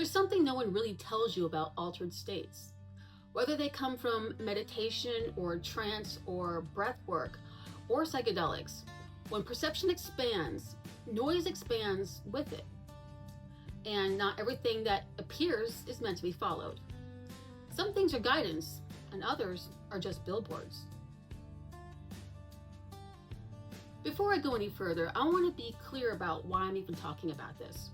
There's something no one really tells you about altered states. Whether they come from meditation or trance or breath work or psychedelics, when perception expands, noise expands with it. And not everything that appears is meant to be followed. Some things are guidance, and others are just billboards. Before I go any further, I want to be clear about why I'm even talking about this.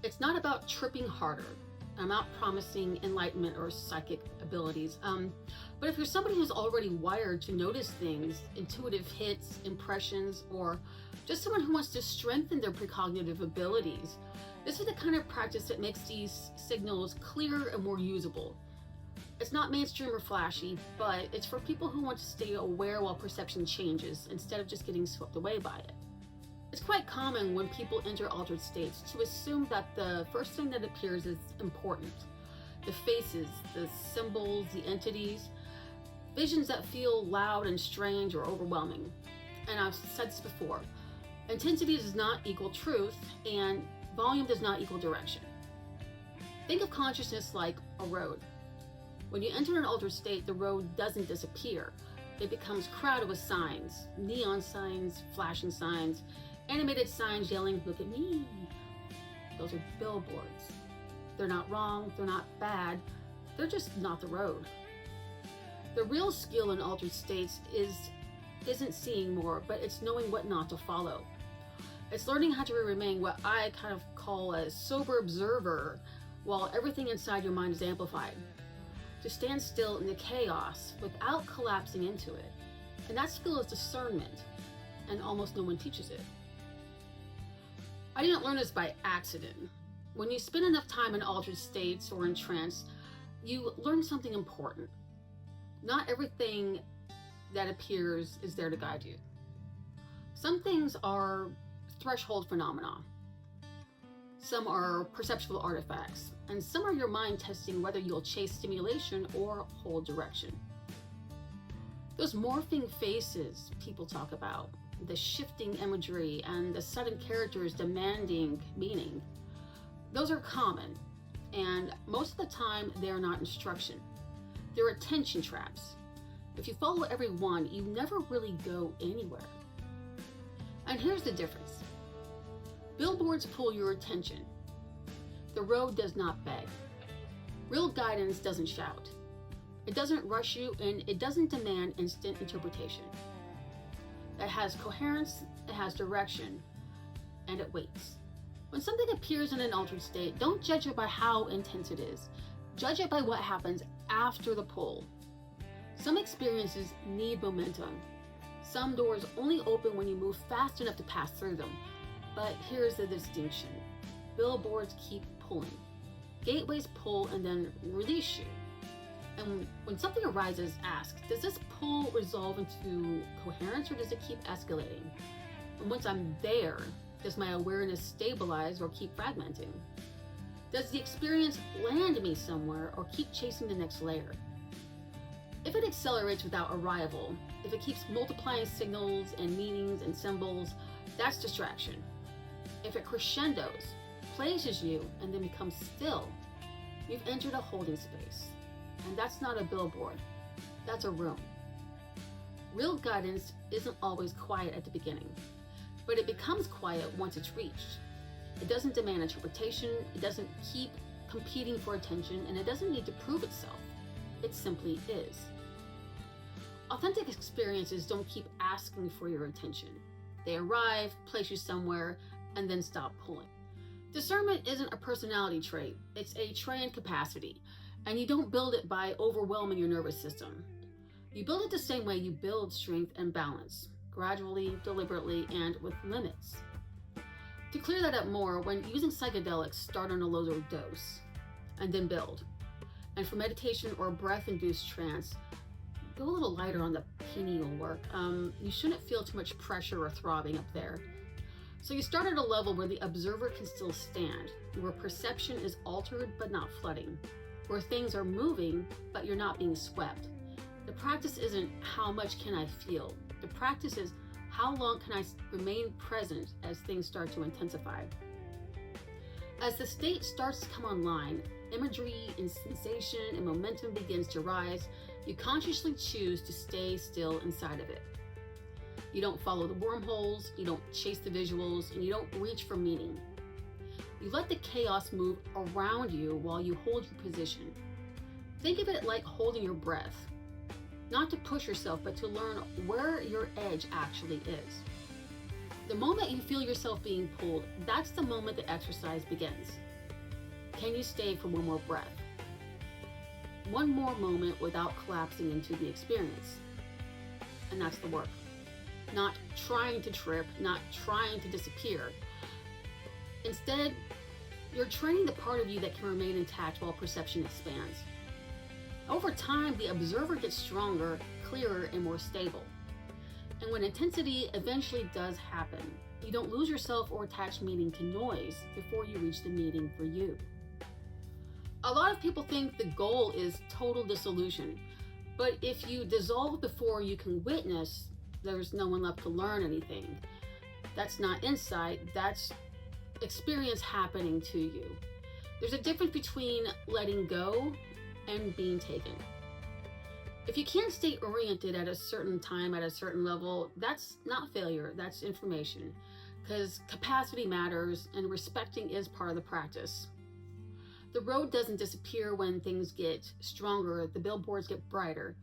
It's not about tripping harder. I'm not promising enlightenment or psychic abilities. But if you're somebody who's already wired to notice things, intuitive hits, impressions, or just someone who wants to strengthen their precognitive abilities, this is the kind of practice that makes these signals clearer and more usable. It's not mainstream or flashy, but it's for people who want to stay aware while perception changes instead of just getting swept away by it. It's quite common when people enter altered states to assume that the first thing that appears is important. The faces, the symbols, the entities, visions that feel loud and strange or overwhelming. And I've said this before, intensity does not equal truth, and volume does not equal direction. Think of consciousness like a road. When you enter an altered state, the road doesn't disappear. It becomes crowded with signs, neon signs, flashing signs, animated signs yelling, "Look at me." Those are billboards. They're not wrong, they're not bad, they're just not the road. The real skill in altered states isn't seeing more, but it's knowing what not to follow. It's learning how to remain what I kind of call a sober observer while everything inside your mind is amplified. To stand still in the chaos without collapsing into it. And that skill is discernment, and almost no one teaches it. I didn't learn this by accident. When you spend enough time in altered states or in trance, you learn something important. Not everything that appears is there to guide you. Some things are threshold phenomena. Some are perceptual artifacts, and some are your mind testing whether you'll chase stimulation or hold direction. Those morphing faces people talk about, the shifting imagery, and the sudden characters demanding meaning, those are common, and most of the time they're not instruction. They're attention traps. If you follow every one, you never really go anywhere. And here's the difference. Billboards pull your attention. The road does not beg. Real guidance doesn't shout. It doesn't rush you, and it doesn't demand instant interpretation. It has coherence, it has direction, and it waits. When something appears in an altered state, don't judge it by how intense it is. Judge it by what happens after the pull. Some experiences need momentum. Some doors only open when you move fast enough to pass through them. But here's the distinction. Billboards keep pulling. Gateways pull and then release you. And when something arises, ask, does this pull resolve into coherence, or does it keep escalating? And once I'm there, does my awareness stabilize or keep fragmenting? Does the experience land me somewhere or keep chasing the next layer? If it accelerates without arrival, if it keeps multiplying signals and meanings and symbols, that's distraction. If it crescendos, places you, and then becomes still, you've entered a holding space. And that's not a billboard, that's a room. Real guidance isn't always quiet at the beginning, but it becomes quiet once it's reached. It doesn't demand interpretation, it doesn't keep competing for attention, and it doesn't need to prove itself. It simply is. Authentic experiences don't keep asking for your attention. They arrive, place you somewhere, and then stop pulling. Discernment isn't a personality trait, it's a trained capacity, and you don't build it by overwhelming your nervous system. You build it the same way you build strength and balance, gradually, deliberately, and with limits. To clear that up more, when using psychedelics, start on a lower dose, and then build. And for meditation or breath-induced trance, go a little lighter on the pineal work. You shouldn't feel too much pressure or throbbing up there. So you start at a level where the observer can still stand, where perception is altered but not flooding, where things are moving but you're not being swept. The practice isn't how much can I feel. The practice is how long can I remain present as things start to intensify. As the state starts to come online, imagery and sensation and momentum begins to rise. You consciously choose to stay still inside of it. You don't follow the wormholes, you don't chase the visuals, and you don't reach for meaning. You let the chaos move around you while you hold your position. Think of it like holding your breath. Not to push yourself, but to learn where your edge actually is. The moment you feel yourself being pulled, that's the moment the exercise begins. Can you stay for one more breath? One more moment without collapsing into the experience. And that's the work. Not trying to trip, not trying to disappear. Instead, you're training the part of you that can remain intact while perception expands. Over time, the observer gets stronger, clearer, and more stable. And when intensity eventually does happen, you don't lose yourself or attach meaning to noise before you reach the meaning for you. A lot of people think the goal is total dissolution, but if you dissolve before you can witness, there's no one left to learn anything. That's not insight, that's experience happening to you. There's a difference between letting go and being taken. If you can't stay oriented at a certain time, at a certain level, that's not failure, that's information. Because capacity matters and respecting is part of the practice. The road doesn't disappear when things get stronger, the billboards get brighter.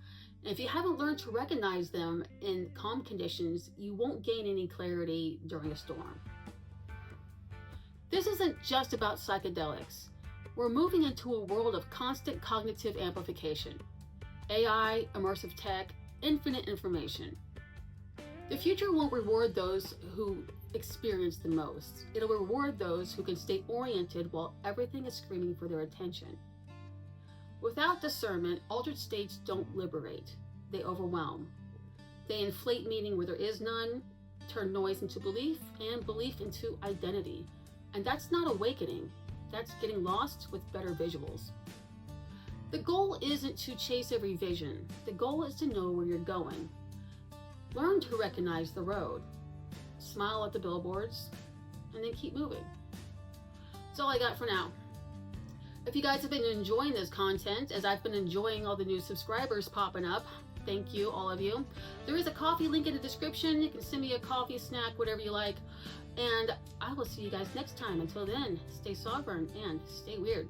And if you haven't learned to recognize them in calm conditions, you won't gain any clarity during a storm. This isn't just about psychedelics. We're moving into a world of constant cognitive amplification. AI, immersive tech, infinite information. The future won't reward those who experience the most. It'll reward those who can stay oriented while everything is screaming for their attention. Without discernment, altered states don't liberate. They overwhelm. They inflate meaning where there is none, turn noise into belief, and belief into identity. And that's not awakening. That's getting lost with better visuals. The goal isn't to chase every vision. The goal is to know where you're going. Learn to recognize the road. Smile at the billboards, and then keep moving. That's all I got for now. If you guys have been enjoying this content, as I've been enjoying all the new subscribers popping up, thank you, all of you. There is a coffee link in the description. You can send me a coffee, snack, whatever you like. And I will see you guys next time. Until then, stay sovereign and stay weird.